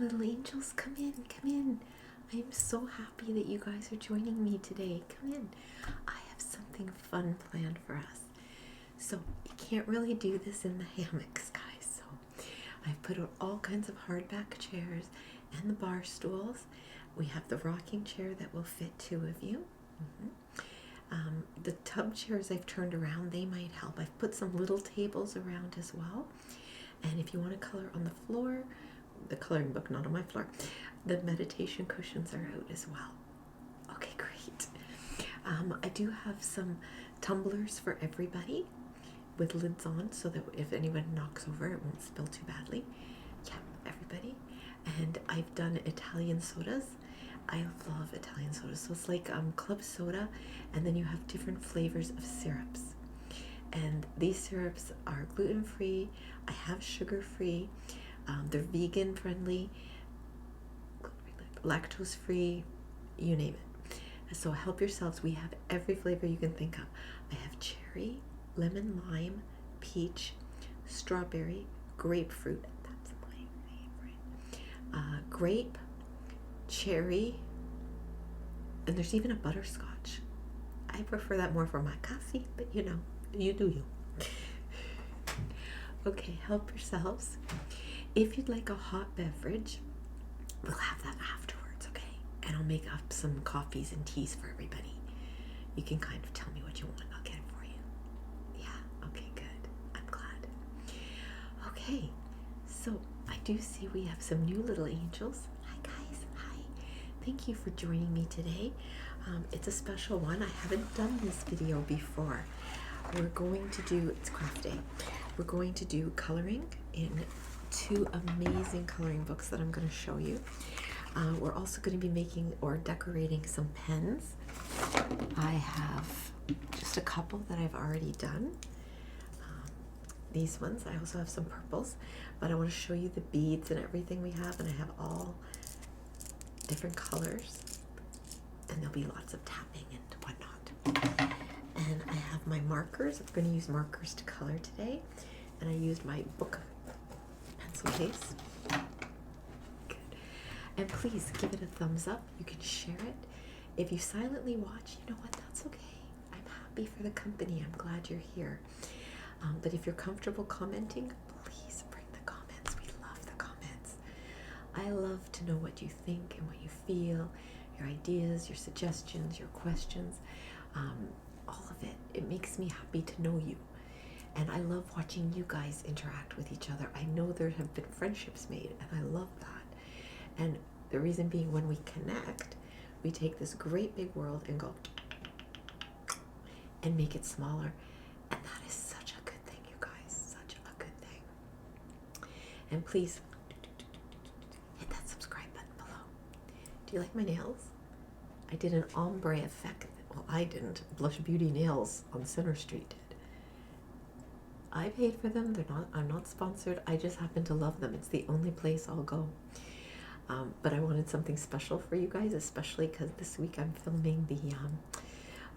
little angels, come in, come in. I'm so happy that you guys are joining me today. Come in. I have something fun planned for us. So you can't really do this in the hammocks, guys. So I've put out all kinds of hardback chairs and the bar stools. We have the rocking chair that will fit 2 of you. The tub chairs I've turned around, they might help. I've put some little tables around as well. And if you want to color on the floor, the coloring book, not on my floor, the meditation cushions are out as well. Okay, great. I do have some tumblers for everybody with lids on so that if anyone knocks over, it won't spill too badly. Yeah, everybody. And I've done Italian sodas. I love Italian sodas. So it's like club soda, and then you have different flavors of syrups. And these syrups are gluten-free. I have sugar-free. They're vegan-friendly, lactose-free, you name it. So help yourselves. We have every flavor you can think of. I have cherry, lemon, lime, peach, strawberry, grapefruit. That's my favorite. Grape, cherry, and there's even a butterscotch. I prefer that more for my coffee, but you know, you do you. Okay, help yourselves. If you'd like a hot beverage, we'll have that afterwards, okay? And I'll make up some coffees and teas for everybody. You can kind of tell me what you want and I'll get it for you. Yeah, okay, good. I'm glad. Okay, so I do see we have some new little angels. Hi guys, hi. Thank you for joining me today. It's a special one. I haven't done this video before. We're going to do, it's craft day. We're going to do coloring in 2 amazing coloring books that I'm going to show you. We're also going to be making or decorating some pens. I have just a couple that I've already done. These ones. I also have some purples, but I want to show you the beads and everything we have, and I have all different colors, and there'll be lots of tapping and whatnot. And I have my markers. I'm going to use markers to color today, and I used my book pencil case. Good. And please give it a thumbs up. You can share it. If you silently watch, you know what? That's okay. I'm happy for the company. I'm glad you're here. But if you're comfortable commenting, please bring the comments. We love the comments. I love to know what you think and what you feel, your ideas, your suggestions, your questions, all of it. It makes me happy to know you. And I love watching you guys interact with each other. I know there have been friendships made, and I love that. And the reason being, when we connect, we take this great big world and go and make it smaller. And that is such a good thing, you guys. Such a good thing. And please hit that subscribe button below. Do you like my nails? I did an ombre effect. Well, I didn't. Blush Beauty Nails on Center Street did. I paid for them. I'm not sponsored. I just happen to love them. It's the only place I'll go. But I wanted something special for you guys, especially because this week I'm filming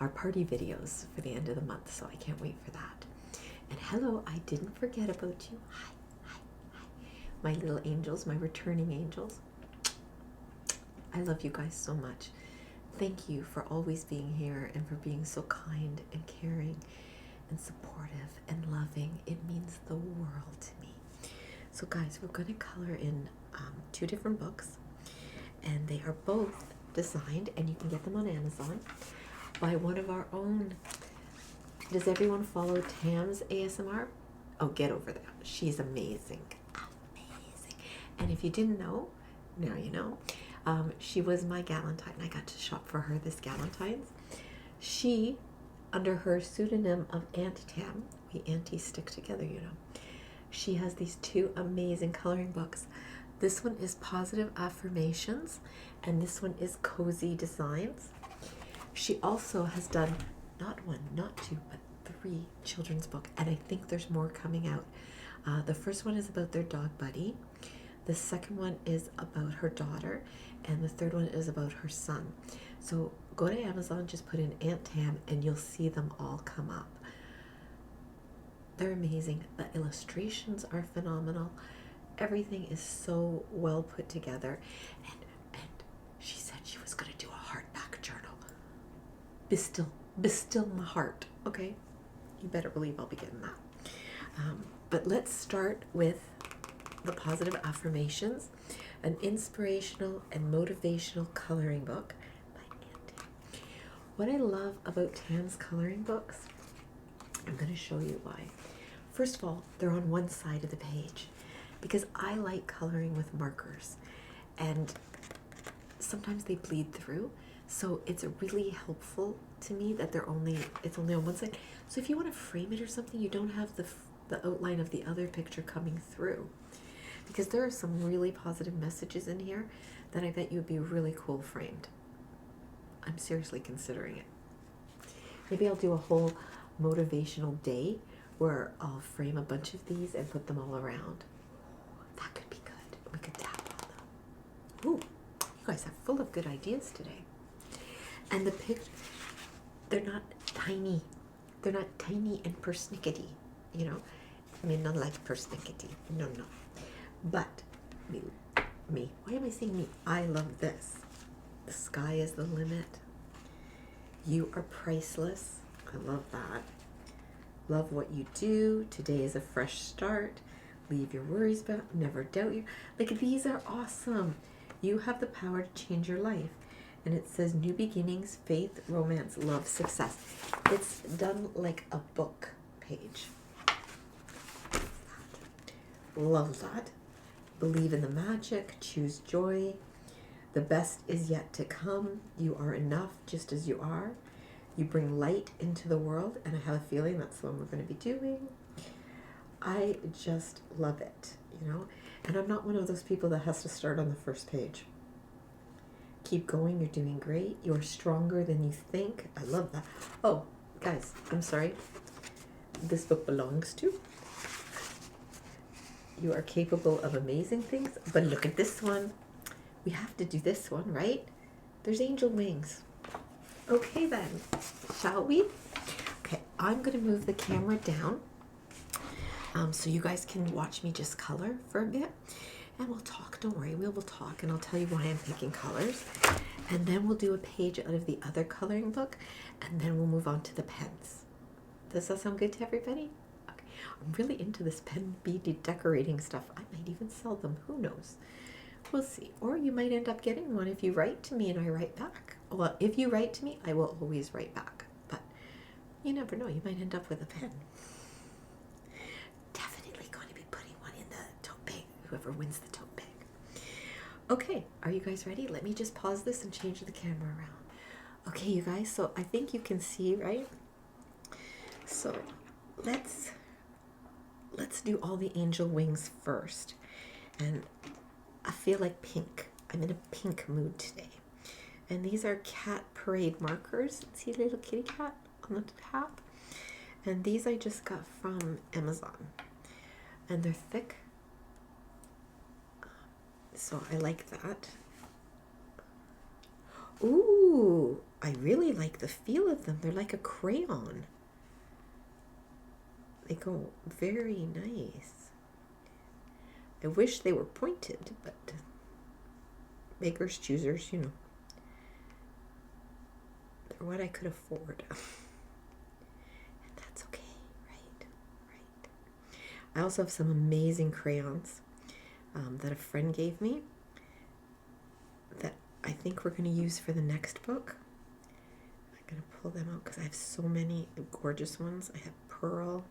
our party videos for the end of the month, so I can't wait for that. And hello, I didn't forget about you. Hi, hi, hi. My little angels, my returning angels. I love you guys so much. Thank you for always being here and for being so kind and caring and supportive and loving. It means the world to me. So guys, we're going to color in 2 different books, and they are both designed, and you can get them on Amazon, by one of our own. Does everyone follow Tam's ASMR? Oh, get over that. She's amazing. Amazing. And if you didn't know, now you know. She was my Galentine. I got to shop for her this Galentine's. She, under her pseudonym of Aunt Tam, we aunties stick together, you know. She has these 2 amazing coloring books. This one is Positive Affirmations, and this one is Cozy Designs. She also has done not 1, not 2, but 3 children's books, and I think there's more coming out. The first one is about their dog Buddy. The second one is about her daughter, and the third one is about her son. So go to Amazon, just put in Aunt Tam, and you'll see them all come up. They're amazing. The illustrations are phenomenal. Everything is so well put together. And she said she was going to do a hardback journal. Be still my heart, okay? You better believe I'll be getting that. But let's start with the positive affirmations, an inspirational and motivational coloring book by Angie. What I love about Tam's coloring books, I'm going to show you why. First of all, they're on one side of the page because I like coloring with markers, and sometimes they bleed through. So it's really helpful to me that it's only on one side. So if you want to frame it or something, you don't have the outline of the other picture coming through. Because there are some really positive messages in here that I bet you would be really cool framed. I'm seriously considering it. Maybe I'll do a whole motivational day where I'll frame a bunch of these and put them all around. That could be good. We could tap on them. Ooh, you guys are full of good ideas today. And the pictures, they're not tiny. They're not tiny and persnickety, you know. I mean, not like persnickety. No. But me. Why am I saying me? I love this. The sky is the limit. You are priceless. I love that. Love what you do. Today is a fresh start. Leave your worries back. Never doubt you. Like, these are awesome. You have the power to change your life. And it says new beginnings, faith, romance, love, success. It's done like a book page. Love that. Believe in the magic. Choose joy. The best is yet to come. You are enough just as you are. You bring light into the world. And I have a feeling that's the one we're going to be doing. I just love it, you know. And I'm not one of those people that has to start on the first page. Keep going. You're doing great. You're stronger than you think. I love that. Oh, guys, I'm sorry. This book belongs to. You are capable of amazing things. But look at this one. We have to do this one, right? There's angel wings. Okay, then. Shall we? Okay, I'm going to move the camera down so you guys can watch me just color for a bit. And we'll talk, don't worry, we will talk, and I'll tell you why I'm picking colors. And then we'll do a page out of the other coloring book, and then we'll move on to the pens. Does that sound good to everybody? Okay. I'm really into this pen bead decorating stuff. I might even sell them, who knows? We'll see. Or you might end up getting one if you write to me and I write back. Well, if you write to me, I will always write back. But you never know, you might end up with a pen. Whoever wins the tote bag. Okay, are you guys ready? Let me just pause this and change the camera around. Okay, you guys, so I think you can see, right? So let's do all the angel wings first. And I feel like pink. I'm in a pink mood today. And these are cat parade markers. See a little kitty cat on the top? And these I just got from Amazon. And they're thick. So I like that. Ooh, I really like the feel of them. They're like a crayon. They go very nice. I wish they were pointed, but makers, choosers, you know. They're what I could afford. And that's okay, right? I also have some amazing crayons that a friend gave me that I think we're going to use for the next book. I'm going to pull them out because I have so many gorgeous ones. I have pearl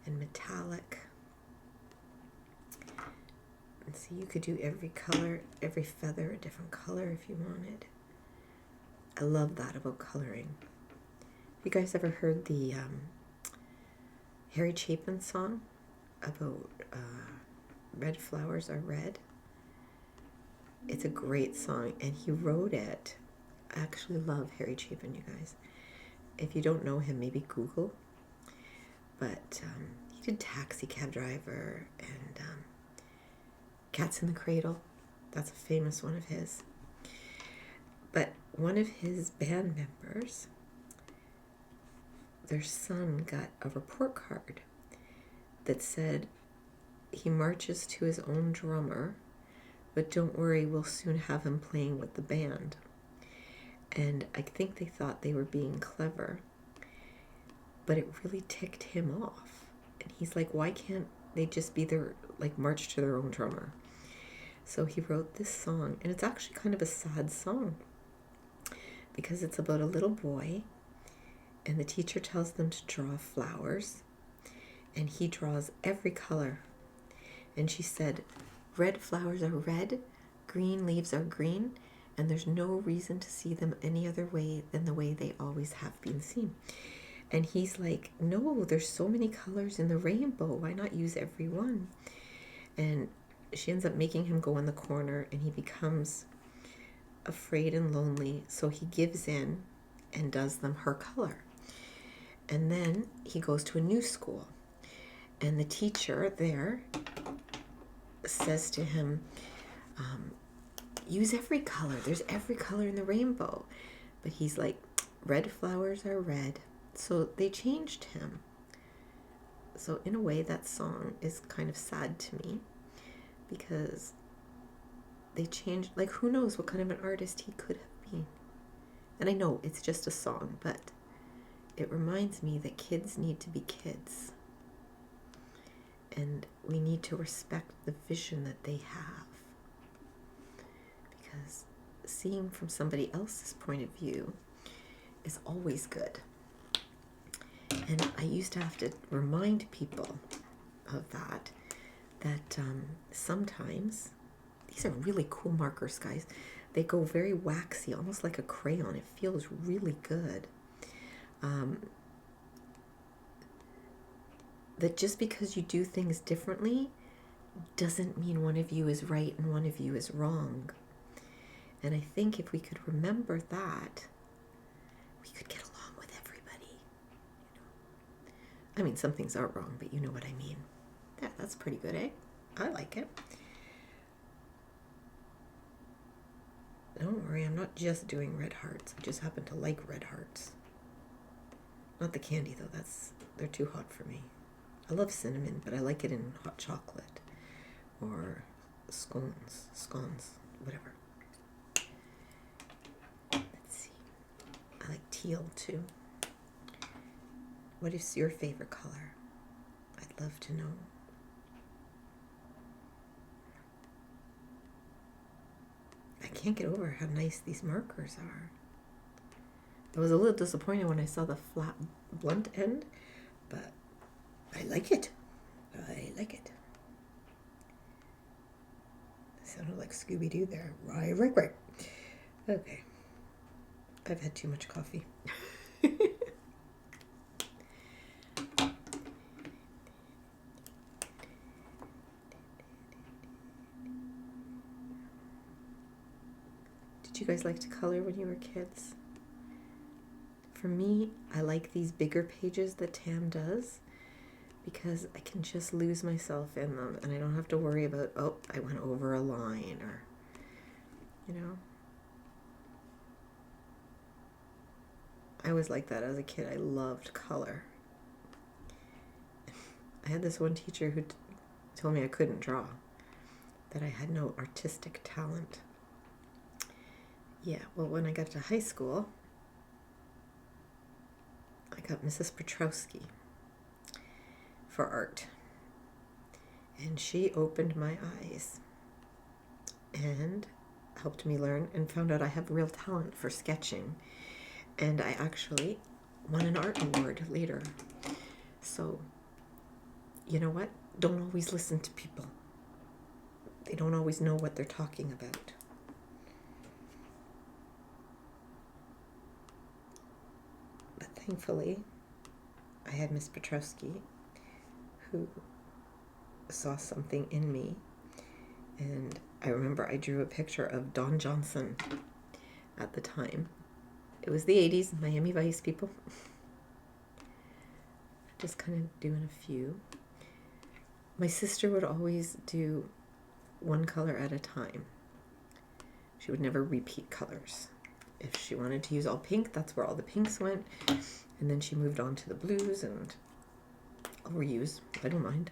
and metallic. And see, you could do every color, every feather a different color if you wanted. I love that about coloring. Have you guys ever heard the Harry Chapin song about red flowers are red? It's a great song, and he wrote it. I actually love Harry Chapin, you guys. If you don't know him, maybe Google. But he did Taxi Cab Driver and Cats in the Cradle. That's a famous one of his. But one of his band members, their son got a report card that said, he marches to his own drummer, but don't worry, we'll soon have him playing with the band. And I think they thought they were being clever, but it really ticked him off. And he's like, why can't they just be their, like, march to their own drummer? So he wrote this song, and it's actually kind of a sad song because it's about a little boy, and the teacher tells them to draw flowers, and he draws every color. And she said, red flowers are red, green leaves are green, and there's no reason to see them any other way than the way they always have been seen. And he's like, no, there's so many colors in the rainbow. Why not use every one? And she ends up making him go in the corner, and he becomes afraid and lonely. So he gives in and does them her color. And then he goes to a new school. And the teacher there says to him, use every color. There's every color in the rainbow. But he's like, red flowers are red. So they changed him. So in a way, that song is kind of sad to me because they changed, like, who knows what kind of an artist he could have been. And I know it's just a song, but it reminds me that kids need to be kids. And we need to respect the vision that they have. Because seeing from somebody else's point of view is always good. And I used to have to remind people of that sometimes, these are really cool markers, guys. They go very waxy, almost like a crayon. It feels really good. That just because you do things differently doesn't mean one of you is right and one of you is wrong. And I think if we could remember that, we could get along with everybody. I mean, some things are wrong, but you know what I mean. Yeah, that's pretty good, eh? I like it. Don't worry, I'm not just doing red hearts. I just happen to like red hearts. Not the candy, though. They're too hot for me. I love cinnamon, but I like it in hot chocolate or scones, whatever. Let's see. I like teal, too. What is your favorite color? I'd love to know. I can't get over how nice these markers are. I was a little disappointed when I saw the flat blunt end, but I like it. I like it. Sounded like Scooby-Doo there. Right. Okay. I've had too much coffee. Did you guys like to color when you were kids? For me, I like these bigger pages that Tam does because I can just lose myself in them and I don't have to worry about, oh, I went over a line or, I was like that as a kid. I loved color. I had this one teacher who told me I couldn't draw, that I had no artistic talent. Yeah, well, when I got to high school, I got Mrs. Petrowski for art. And she opened my eyes and helped me learn and found out I have real talent for sketching. And I actually won an art award later. So, you know what? Don't always listen to people. They don't always know what they're talking about. But thankfully, I had Miss Petrowski who saw something in me. And I remember I drew a picture of Don Johnson at the time. It was the 80s, Miami Vice, people. Just kind of doing a few. My sister would always do one color at a time. She would never repeat colors. If she wanted to use all pink, that's where all the pinks went. And then she moved on to the blues, and I'll reuse. I don't mind.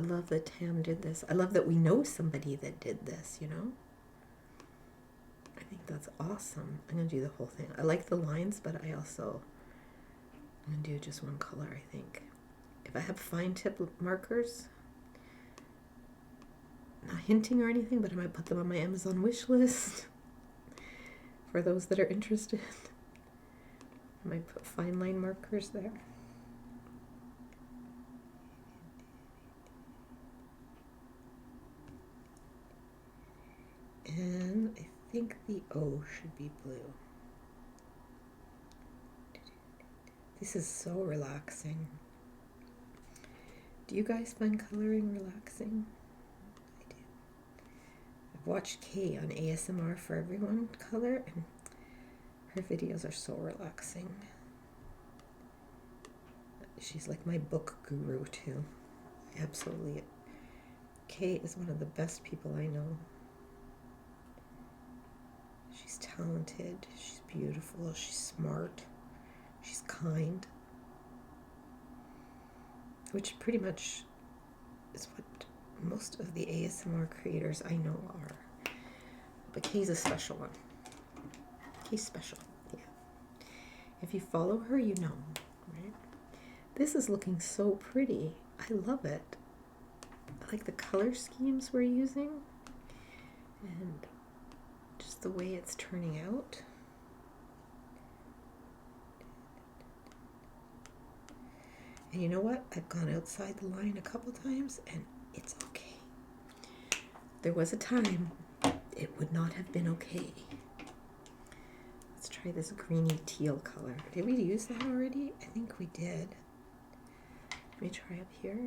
love that Tam did this. I love that we know somebody that did this, you know? I think that's awesome. I'm going to do the whole thing. I like the lines, but I'm going to do just one color, I think. If I have fine tip markers, not hinting or anything, but I might put them on my Amazon wish list for those that are interested. I might put fine line markers there. And I think the O should be blue. This is so relaxing. Do you guys find coloring relaxing? I do. I've watched Kay on ASMR for Everyone color, and her videos are so relaxing. She's like my book guru too. Absolutely. Kay is one of the best people I know. She's talented, she's beautiful, she's smart, she's kind, which pretty much is what most of the ASMR creators I know are. But Kay's a special one. Kay's special, yeah. If you follow her, you know, right? This is looking so pretty. I love it. I like the color schemes we're using and just the way it's turning out. And you know what? I've gone outside the line a couple times and it's okay. There was a time it would not have been okay. Let's try this greeny teal color. Did we use that already? I think we did. Let me try up here.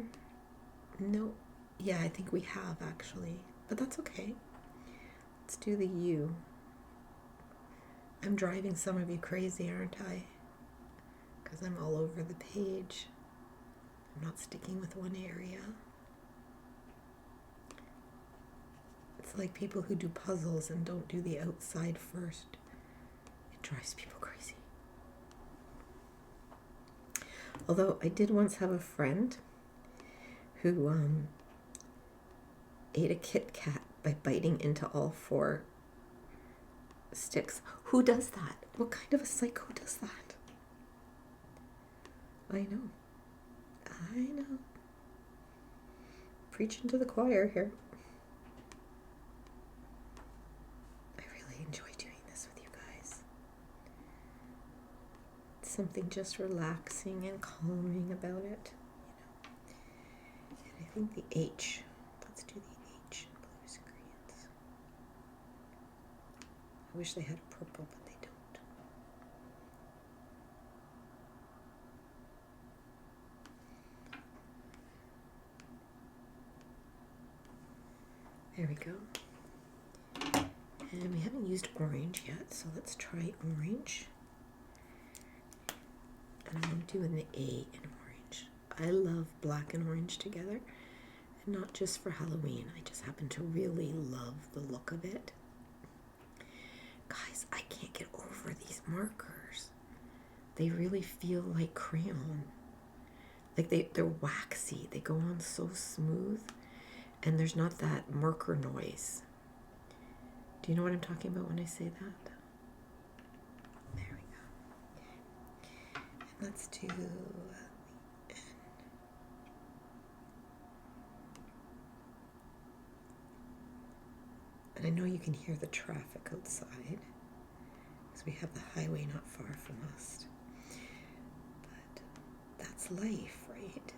No. Yeah, I think we have actually. But that's okay. Let's do the U. I'm driving some of you crazy, aren't I? Because I'm all over the page. I'm not sticking with one area. It's like people who do puzzles and don't do the outside first. It drives people crazy. Although I did once have a friend who ate a Kit Kat by biting into all 4 sticks. Who does that? What kind of a psycho does that? I know. I know. Preaching to the choir here. I really enjoy doing this with you guys. It's something just relaxing and calming about it, you know. And I think the H. Let's do the H in blues and greens. I wish they had a purple, but they don't. There we go. And we haven't used orange yet, so let's try orange. And I'm doing the A in orange. I love black and orange together, and not just for Halloween. I just happen to really love the look of it. Guys, I can't get over these markers. They really feel like crayon. Like they're waxy. They go on so smooth. And there's not that marker noise. Do you know what I'm talking about when I say that? There we go. And let's do the N. And I know you can hear the traffic outside because we have the highway not far from us. But that's life, right?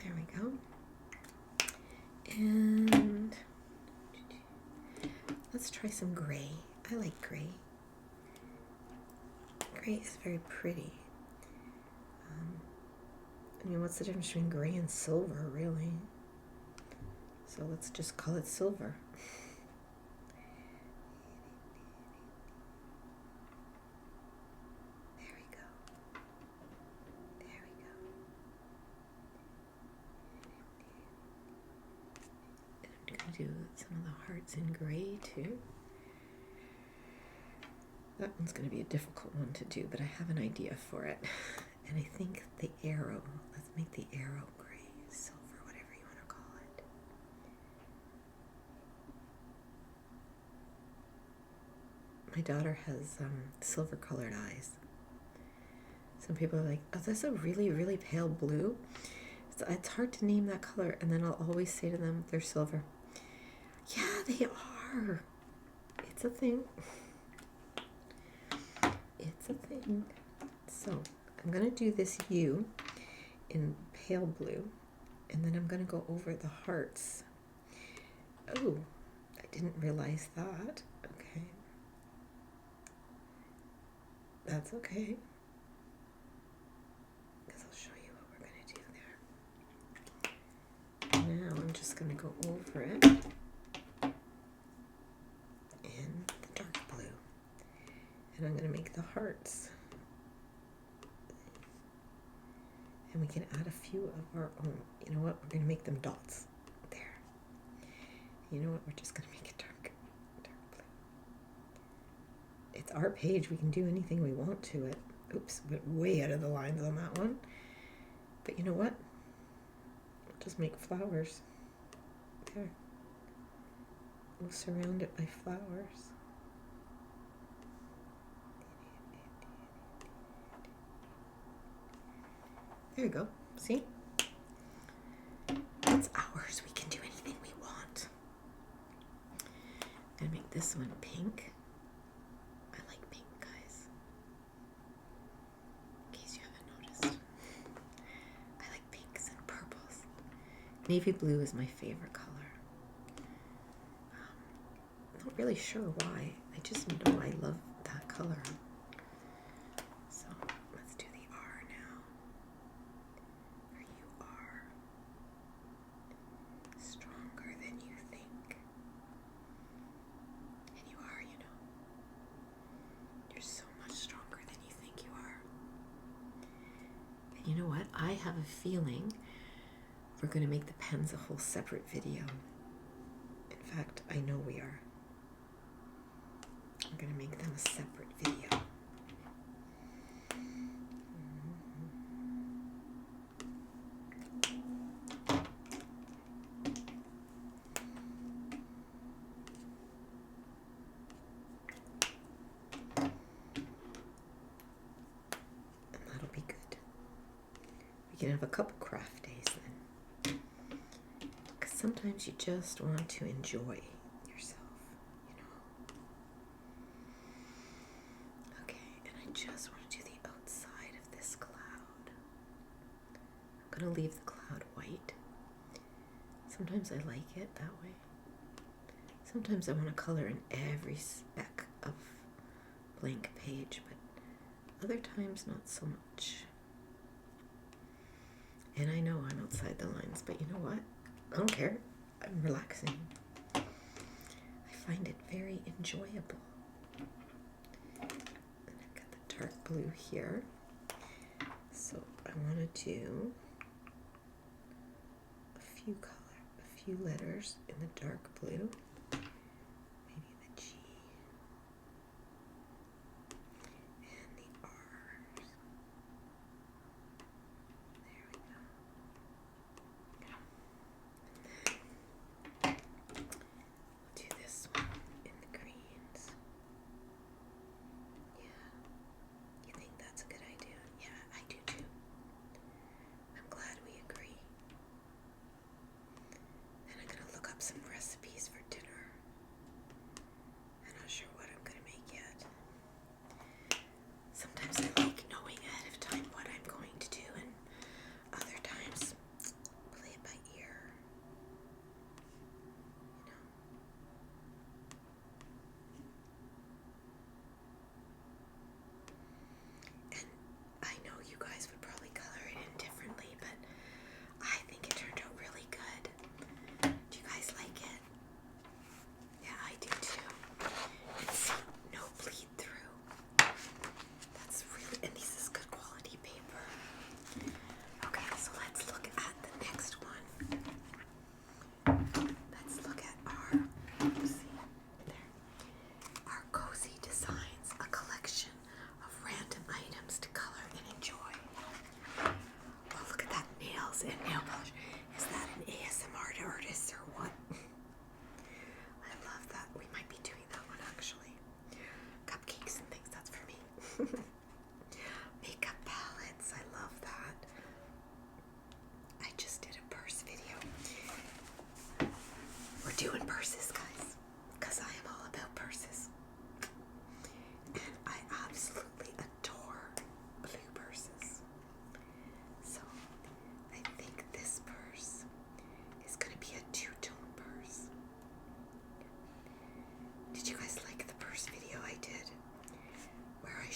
There we go. And let's try some gray. I like gray. Gray is very pretty. I mean, what's the difference between gray and silver, really? So let's just call it silver. There we go. There we go. And I'm going to do some of the hearts in gray too. That one's going to be a difficult one to do, but I have an idea for it. And I think the arrow, let's make the arrow gray, silver, whatever you want to call it. My daughter has silver colored eyes. Some people are like, oh, that's a really, really pale blue. It's hard to name that color. And then I'll always say to them, they're silver. Yeah, they are. It's a thing. It's a thing. So I'm going to do this U in pale blue. And then I'm going to go over the hearts. Oh, I didn't realize that. Okay. That's okay. Because I'll show you what we're going to do there. Now I'm just going to go over it in the dark blue. And I'm going to make the hearts. And we can add a few of our own. You know what? We're going to make them dots. There. You know what? We're just going to make it dark blue. It's our page. We can do anything we want to it. Oops, went way out of the lines on that one. But you know what? We'll just make flowers. There. We'll surround it by flowers. There you go. See? It's ours. We can do anything we want. I'm going to make this one pink. I like pink, guys. In case you haven't noticed. I like pinks and purples. Navy blue is my favorite color. I'm not really sure why. I just know I love that color. So let's do the R now. For you are stronger than you think. And you are, you know. You're so much stronger than you think you are. And you know what? I have a feeling we're going to make the pens a whole separate video. In fact, I know we are. I'm going to make them a separate video. And that'll be good. We can have a couple craft days then. Because sometimes you just want to enjoy yourself, you know. Okay, and I just want to do the outside of this cloud. I'm going to leave the cloud white. Sometimes I like it that way. Sometimes I want to color in every speck of blank page, but other times not so much. And I know I'm outside the lines, but you know what? I don't care. I'm relaxing. I find it very enjoyable. And I've got the dark blue here. So I want to do a few letters in the dark blue. Maybe the G and the R's. There we go. And then we'll do this one in the greens. Yeah. You think that's a good idea? Yeah, I do too. I'm glad we agree. And I'm going to look up some recipes for dinner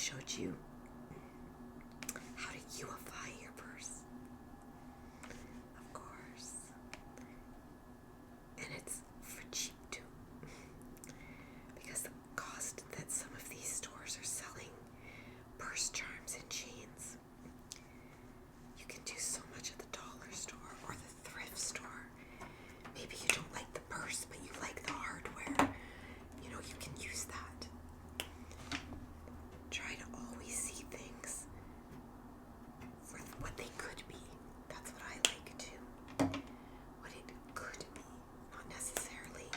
showed you how to youify your purse. Of course. And it's for cheap too. Because the cost that some of these stores are selling purse charms and chains, you can do so much at the dollar store or the thrift store. Maybe you don't like the purse, but you like the hardware. You know, you can use that. Try to always see things for what they could be. That's what I like to. What it could be, not necessarily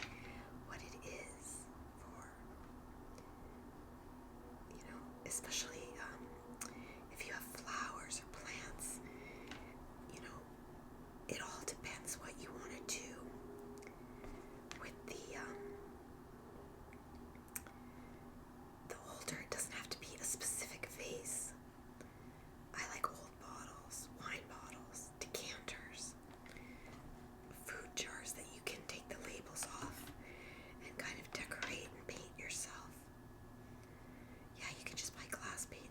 what it is for. You know, especially if you have flowers or plants, you know, it all depends what you want to do with the holder. It doesn't have to be a specific vase. I like old bottles, wine bottles, decanters, food jars that you can take the labels off and kind of decorate and paint yourself. Yeah, you can just buy glass paint.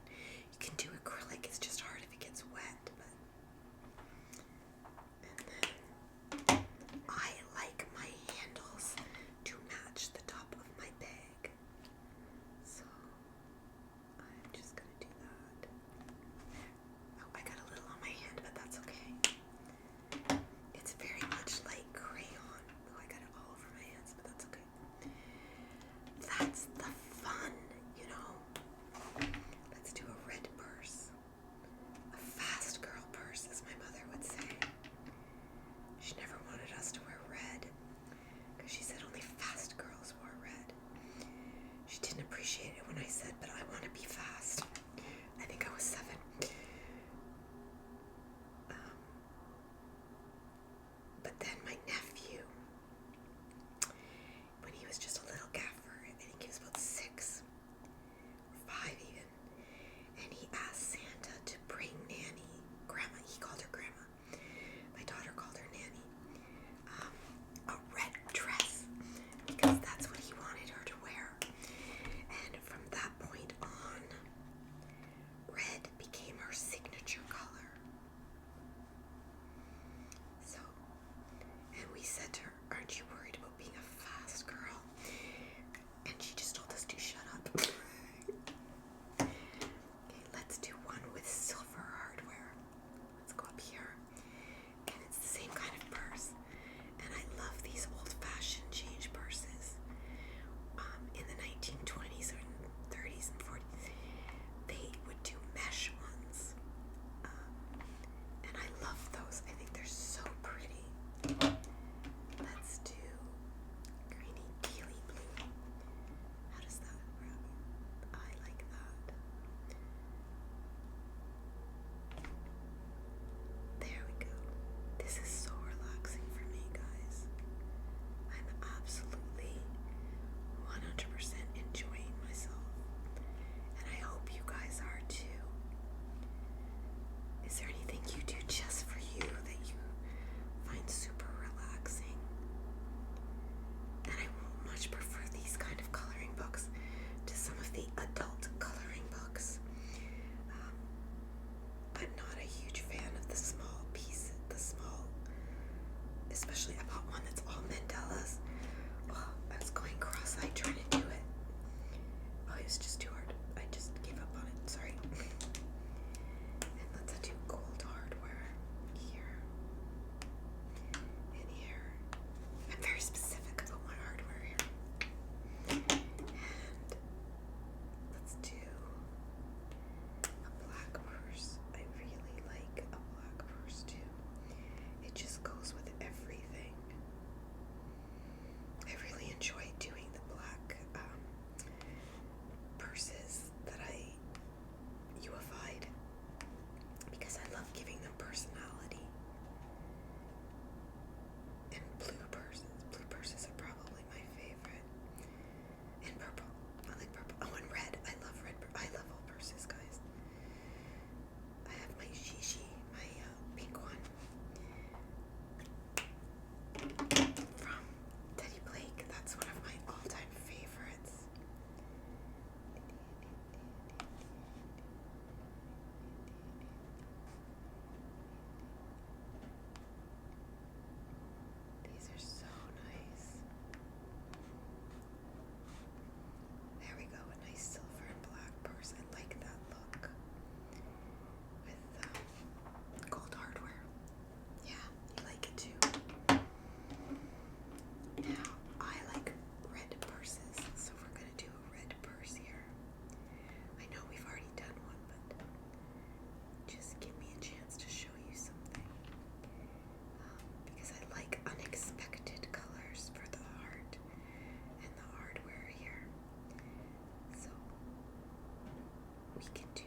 we can do